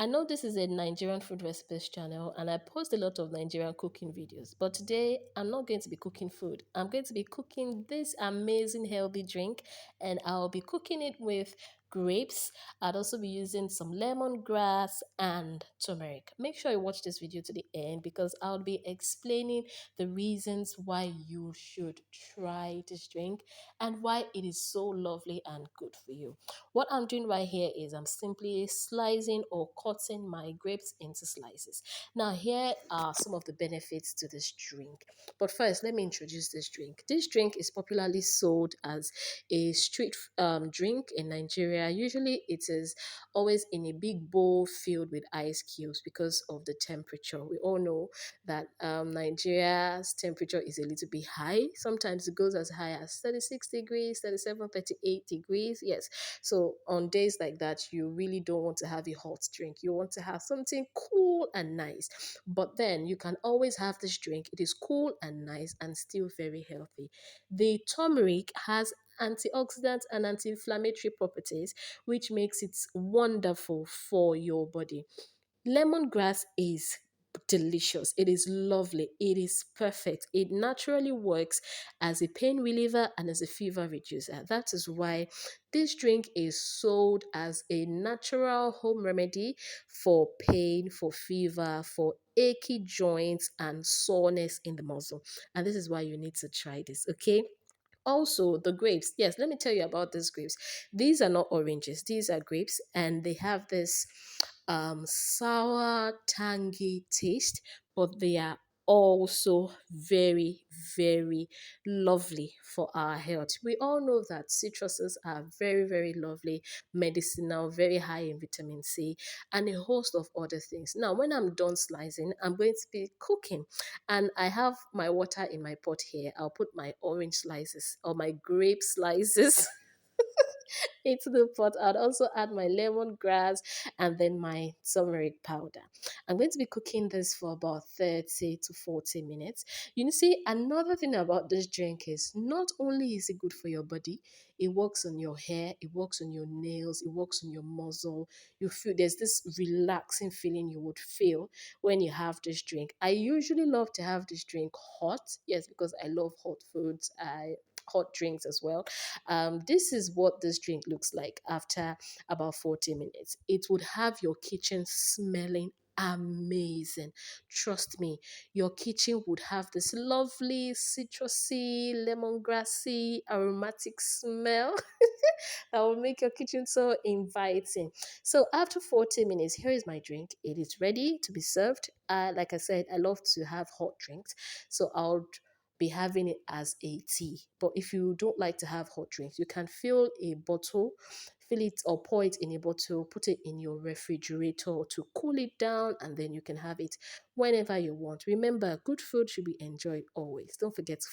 I know this is a Nigerian food recipes channel and I post a lot of Nigerian cooking videos, but today I'm not going to be cooking food. I'm going to be cooking this amazing healthy drink and I'll be cooking it with grapes. I'd also be using some lemongrass and turmeric. Make sure you watch this video to the end because I'll be explaining the reasons why you should try this drink and why it is so lovely and good for you. What I'm doing right here is I'm simply slicing or cutting my grapes into slices. Now, here are some of the benefits to this drink. But first, let me introduce this drink. This drink is popularly sold as a street drink in Nigeria. Usually, it is always in a big bowl filled with ice cubes because of the temperature. We all know that Nigeria's temperature is a little bit high. Sometimes it goes as high as 36 degrees, 37, 38 degrees. Yes, so on days like that, you really don't want to have a hot drink. You want to have something cool and nice. But then you can always have this drink. It is cool and nice and still very healthy. The turmeric has antioxidant and anti-inflammatory properties, which makes it wonderful for your body. Lemongrass is delicious. It is lovely. It is perfect. It naturally works as a pain reliever and as a fever reducer. That is why this drink is sold as a natural home remedy for pain, for fever, for achy joints and soreness in the muscle. And this is why you need to try this, okay? Also, the grapes. Yes, let me tell you about these grapes. These are not oranges, these are grapes, and they have this sour, tangy taste, but they are also very, very lovely for our health. We all know that citruses are very, very lovely, medicinal, very high in vitamin C, and a host of other things. Now, when I'm done slicing, I'm going to be cooking, and I have my water in my pot here. I'll put my orange slices or my grape slices into the pot. I'd also add my lemongrass and then my turmeric powder. I'm going to be cooking this for about 30 to 40 minutes. You see, another thing about this drink is not only is it good for your body, it works on your hair, it works on your nails, it works on your muscle. You feel there's this relaxing feeling you would feel when you have this drink. I usually love to have this drink hot, yes, because I love hot foods. I hot drinks as well. This is what this drink looks like after about 40 minutes. It would have your kitchen smelling amazing. Trust me, your kitchen would have this lovely citrusy, lemongrassy, aromatic smell that will make your kitchen so inviting. So after 40 minutes, here is my drink. It is ready to be served. Like I said, I love to have hot drinks. So I'll be having it as a tea. But if you don't like to have hot drinks, you can fill it or pour it in a bottle, put it in your refrigerator to cool it down, and then you can have it whenever you want. Remember, good food should be enjoyed always. Don't forget to